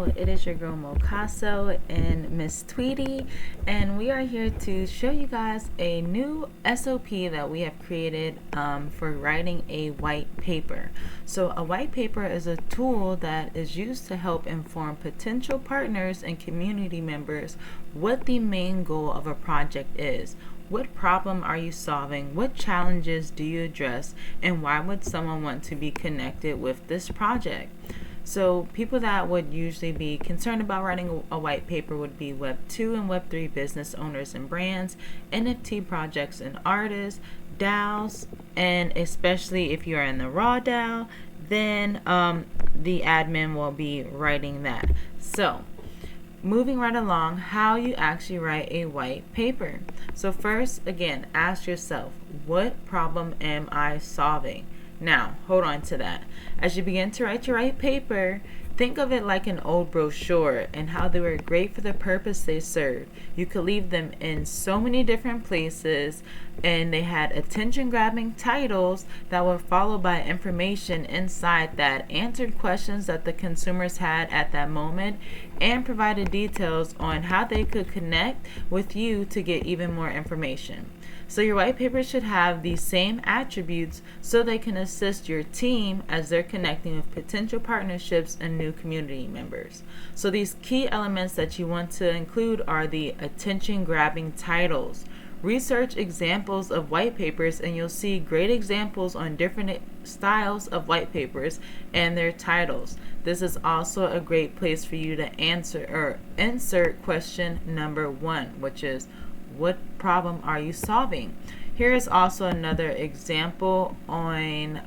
Hello, it is your girl Mocasso and Miss Tweety, and we are here to show you guys a new SOP that we have created for writing a white paper. So a white paper is a tool that is used to help inform potential partners and community members what the main goal of a project is. What problem are you solving? What challenges do you address? And why would someone want to be connected with this project? So people that would usually be concerned about writing a white paper would be Web 2 and Web 3 business owners and brands, NFT projects and artists, DAOs, and especially if you are in the RAWDAO, then the admin will be writing that. So moving right along, how you actually write a white paper. So first, again, ask yourself, what problem am I solving? Now, hold on to that. As you begin to write your white paper, think of it like an old brochure and how they were great for the purpose they served. You could leave them in so many different places, and they had attention-grabbing titles that were followed by information inside that answered questions that the consumers had at that moment and provided details on how they could connect with you to get even more information. So your white paper should have these same attributes so they can assist your team as they're connecting with potential partnerships and new community members. So these key elements that you want to include are the attention-grabbing titles. Research examples of white papers and you'll see great examples on different styles of white papers and their titles. This is also a great place for you to answer or insert question number 1, which is, what problem are you solving? Here is also another example on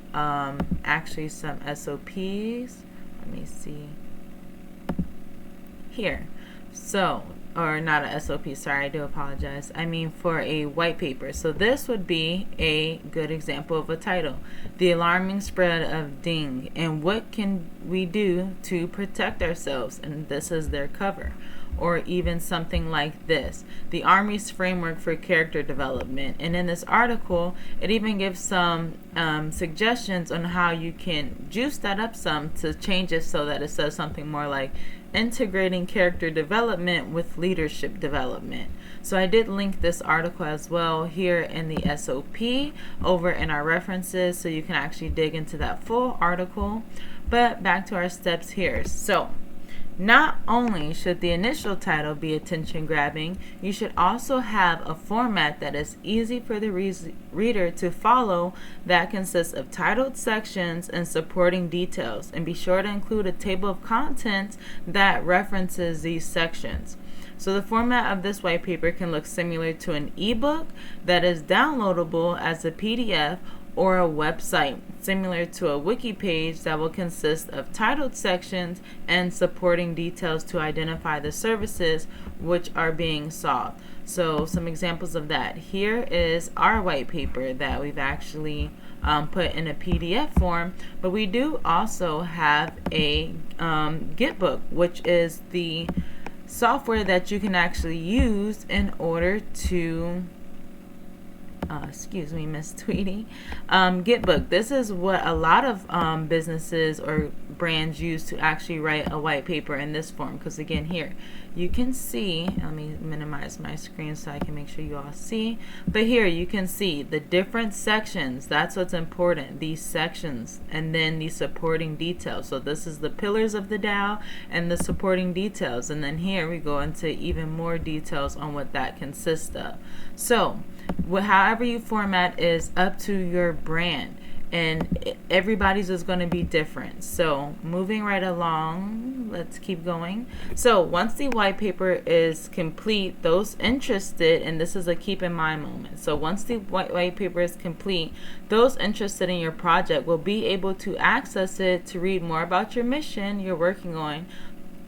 actually some SOPs. Let me see here. So, or not a SOP, sorry, I do apologize. I mean for a white paper. So this would be a good example of a title. The alarming spread of dengue and what can we do to protect ourselves? And this is their cover. Or even something like this, the Army's framework for character development. And in this article, it even gives some suggestions on how you can juice that up some to change it so that it says something more like integrating character development with leadership development. So I did link this article as well here in the SOP over in our references so you can actually dig into that full article. But back to our steps here. So not only should the initial title be attention-grabbing, you should also have a format that is easy for the reader to follow that consists of titled sections and supporting details. And be sure to include a table of contents that references these sections. So the format of this white paper can look similar to an ebook that is downloadable as a PDF or a website, similar to a wiki page that will consist of titled sections and supporting details to identify the services which are being solved. So some examples of that. Here is our white paper that we've actually put in a PDF form, but we do also have a Gitbook, which is the software that you can actually use in order to excuse me, Miss Tweety. Gitbook. This is what a lot of businesses or brands use to actually write a white paper in this form. Because again, here you can see, let me minimize my screen so I can make sure you all see. But here you can see the different sections. That's what's important. These sections and then the supporting details. So this is the pillars of the DAO and the supporting details. And then here we go into even more details on what that consists of. So however you format is up to your brand, and everybody's is going to be different. So moving right along, let's keep going. So once the white paper is complete, those interested, and this is a keep in mind moment, so once the white paper is complete, those interested in your project will be able to access it to read more about your mission you're working on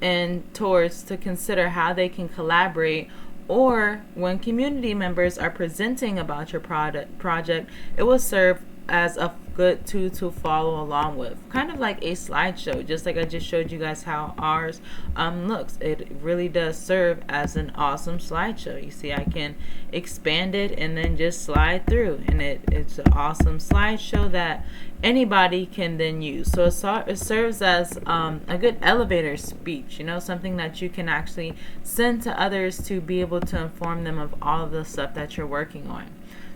and towards to consider how they can collaborate. Or when community members are presenting about your project, it will serve as a good tool to follow along with, kind of like a slideshow, just like I just showed you guys how ours looks. It really does serve as an awesome slideshow. You see, I can expand it and then just slide through, and it's an awesome slideshow that anybody can then use. So it serves as a good elevator speech, something that you can actually send to others to be able to inform them of all of the stuff that you're working on.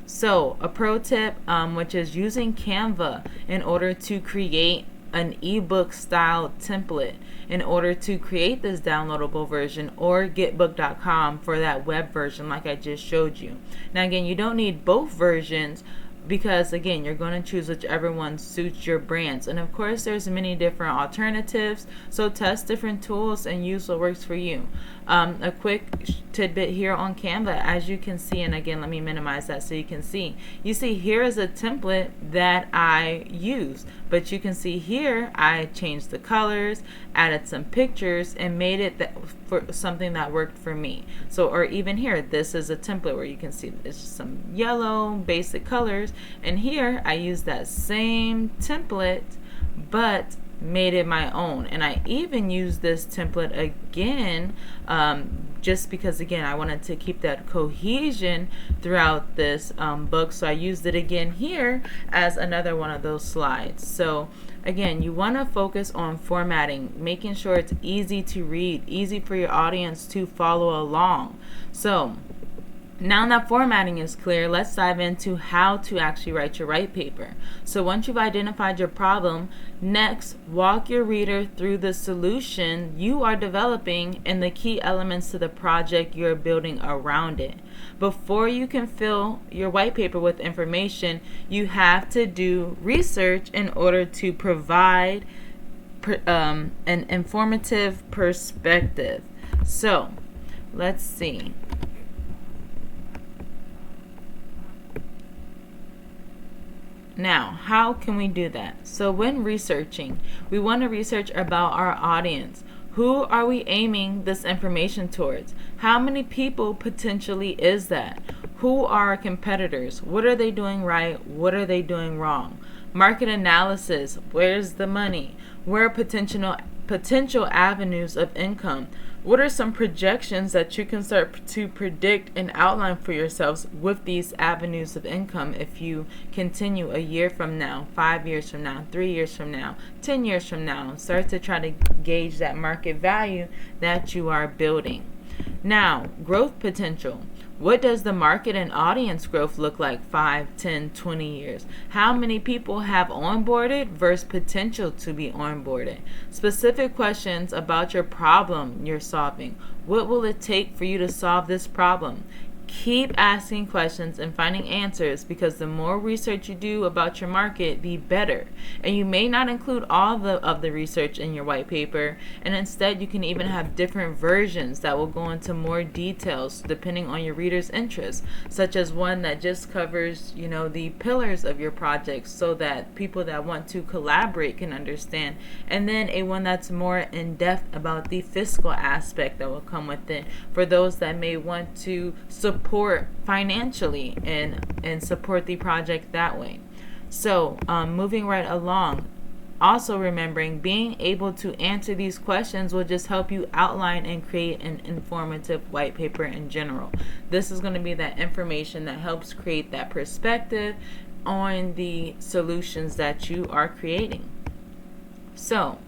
So a pro tip, which is using Canva in order to create an ebook style template in order to create this downloadable version, or getbook.com for that web version like I just showed you. Now again, you don't need both versions, because again, you're going to choose whichever one suits your brands. And of course, there's many different alternatives, so test different tools and use what works for you. A quick tidbit here on Canva, as you can see, and again, let me minimize that so you can see. You see here is a template that I use, but you can see here I changed the colors, added some pictures, and made it for something that worked for me. So, or even here, this is a template where you can see it's just some yellow basic colors, and here I use that same template but made it my own. And I even used this template again just because, again, I wanted to keep that cohesion throughout this book, so I used it again here as another one of those slides. So again, you want to focus on formatting, making sure it's easy to read, easy for your audience to follow along. So now that formatting is clear, let's dive into how to actually write your white paper. So once you've identified your problem, next walk your reader through the solution you are developing and the key elements to the project you're building around it. Before you can fill your white paper with information, you have to do research in order to provide an informative perspective. So let's see. Now, how can we do that? So when researching, we want to research about our audience. Who are we aiming this information towards? How many people potentially is that? Who are our competitors? What are they doing right? What are they doing wrong? Market analysis. Where's the money? Where are potential avenues of income? What are some projections that you can start to predict and outline for yourselves with these avenues of income if you continue a year from now, 5 years from now, 3 years from now, 10 years from now? Start to try to gauge that market value that you are building. Now, growth potential. What does the market and audience growth look like 5, 10, 20 years? How many people have onboarded versus potential to be onboarded? Specific questions about your problem you're solving. What will it take for you to solve this problem? Keep asking questions and finding answers, because the more research you do about your market, the better. And you may not include all of the research in your white paper, and instead you can even have different versions that will go into more details depending on your reader's interest, such as one that just covers, the pillars of your project so that people that want to collaborate can understand, and then a one that's more in depth about the fiscal aspect that will come with it for those that may want to support financially and support the project that way. So moving right along, also remembering being able to answer these questions will just help you outline and create an informative white paper in general. This is going to be that information that helps create that perspective on the solutions that you are creating. So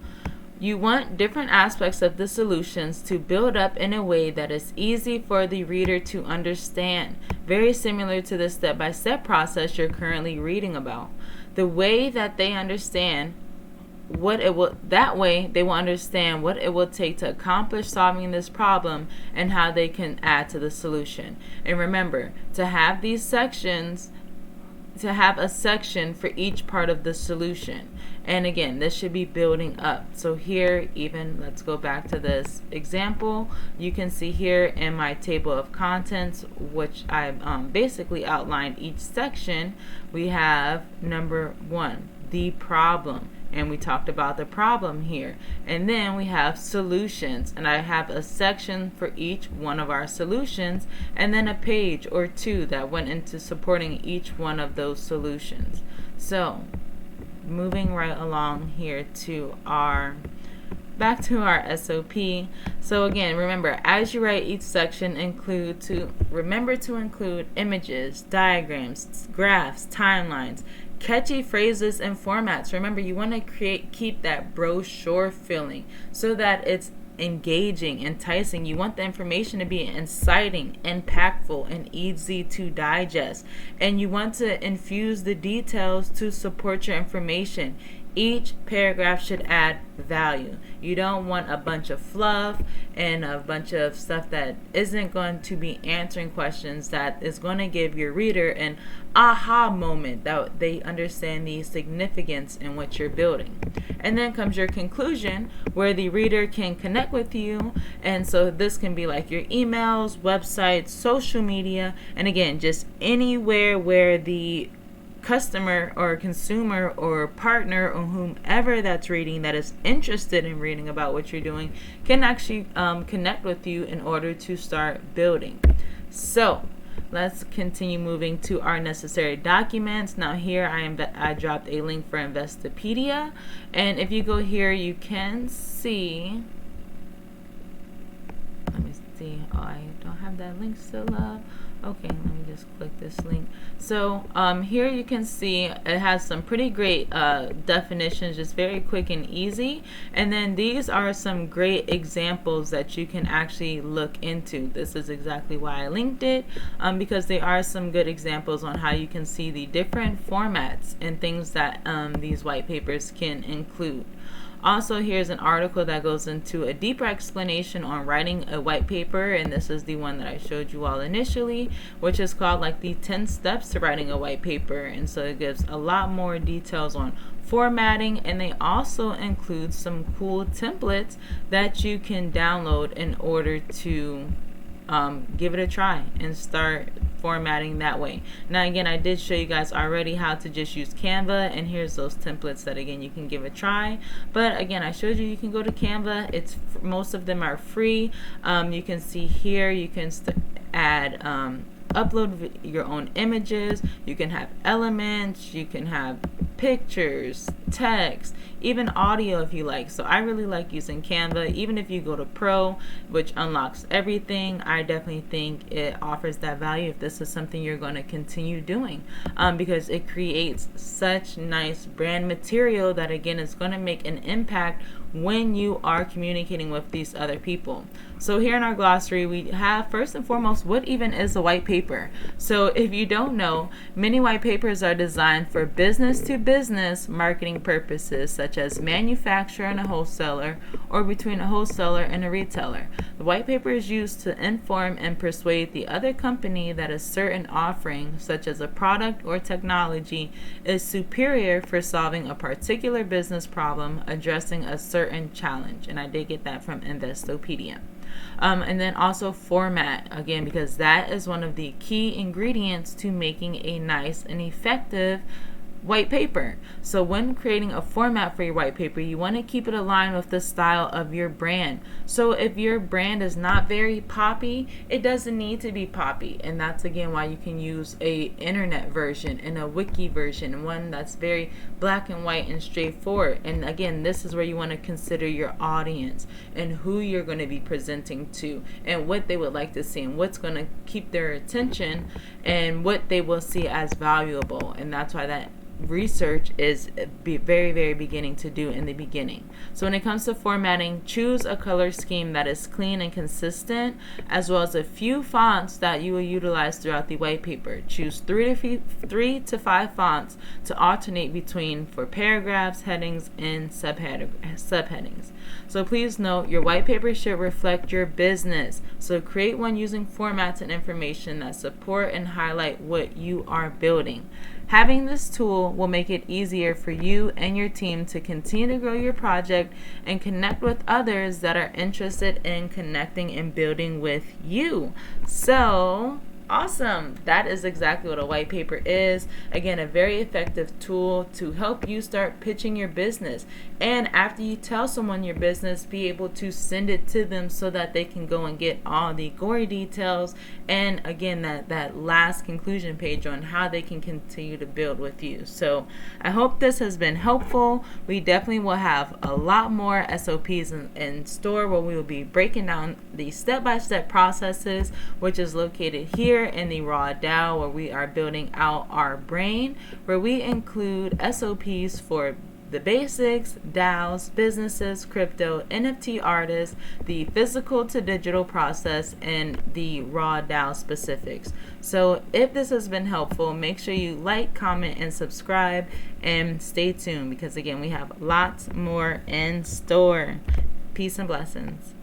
you want different aspects of the solutions to build up in a way that is easy for the reader to understand, very similar to the step-by-step process you're currently reading about. The way that they understand that way they will understand what it will take to accomplish solving this problem and how they can add to the solution. And remember to have these sections, to have a section for each part of the solution. And again, this should be building up. So here, even let's go back to this example. You can see here in my table of contents, which I've basically outlined each section. We have number 1, the problem. And we talked about the problem here. And then we have solutions. And I have a section for each one of our solutions, and then a page or two that went into supporting each one of those solutions. So moving right along here to our back to our SOP. So again, remember, as you write each section, remember to include images, diagrams, graphs, timelines, catchy phrases, and formats. Remember, you want to keep that brochure feeling so that it's engaging, enticing. You want the information to be inciting, impactful, and easy to digest. And you want to infuse the details to support your information. Each paragraph should add value. You don't want a bunch of fluff and a bunch of stuff that isn't going to be answering questions, that is going to give your reader an aha moment, that they understand the significance in what you're building. And then comes your conclusion, where the reader can connect with you. And so this can be like your emails, websites, social media, and again, just anywhere where the customer or consumer or partner or whomever that's reading, that is interested in reading about what you're doing, can actually connect with you in order to start building. So let's continue moving to our necessary documents. Now here I dropped a link for Investopedia, and if you go here, you can see, let me see, oh, I don't have that link still up. Okay, let me just click this link. So here you can see it has some pretty great definitions, just very quick and easy. And then these are some great examples that you can actually look into. This is exactly why I linked it, because there are some good examples on how you can see the different formats and things that these white papers can include. Also, here's an article that goes into a deeper explanation on writing a white paper, and this is the one that I showed you all initially, which is called like the 10 steps to writing a white paper. And so it gives a lot more details on formatting, and they also include some cool templates that you can download in order to give it a try and start formatting that way. Now again, I did show you guys already how to just use Canva, and here's those templates that again you can give a try. But again, I showed you can go to Canva. It's most of them are free. You can see here you can add upload your own images, you can have elements, you can have pictures, text, even audio if you like. So I really like using Canva. Even if you go to Pro, which unlocks everything, I definitely think it offers that value if this is something you're going to continue doing, because it creates such nice brand material that again is going to make an impact when you are communicating with these other people. So here in our glossary, we have first and foremost, what even is a white paper? So if you don't know, many white papers are designed for business to business marketing purposes, such as manufacturer and a wholesaler, or between a wholesaler and a retailer. The white paper is used to inform and persuade the other company that a certain offering, such as a product or technology, is superior for solving a particular business problem, addressing a certain challenge. And I did get that from Investopedia. And then also format, again, because that is one of the key ingredients to making a nice and effective white paper. So when creating a format for your white paper, you want to keep it aligned with the style of your brand. So if your brand is not very poppy, it doesn't need to be poppy, and that's again why you can use a internet version and a wiki version, one that's very black and white and straightforward. And again, this is where you want to consider your audience and who you're going to be presenting to and what they would like to see and what's going to keep their attention and what they will see as valuable. And that's why that research is very, very beginning to do in the beginning. So when it comes to formatting, choose a color scheme that is clean and consistent, as well as a few fonts that you will utilize throughout the white paper. Choose 3 to 5 fonts to alternate between for paragraphs, headings, and subheadings. So please note, your white paper should reflect your business. So create one using formats and information that support and highlight what you are building. Having this tool will make it easier for you and your team to continue to grow your project and connect with others that are interested in connecting and building with you. So Awesome. That is exactly what a white paper is. Again, a very effective tool to help you start pitching your business. And after you tell someone your business, be able to send it to them so that they can go and get all the gory details. And again, that last conclusion page on how they can continue to build with you. So I hope this has been helpful. We definitely will have a lot more SOPs in store where we will be breaking down the step-by-step processes, which is located here in the RAWDAO, where we are building out our brain, where we include SOPs for the basics, DAOs, businesses, crypto, NFT artists, the physical to digital process, and the RAWDAO specifics. So if this has been helpful, make sure you like, comment, and subscribe, and stay tuned because again, we have lots more in store. Peace and blessings.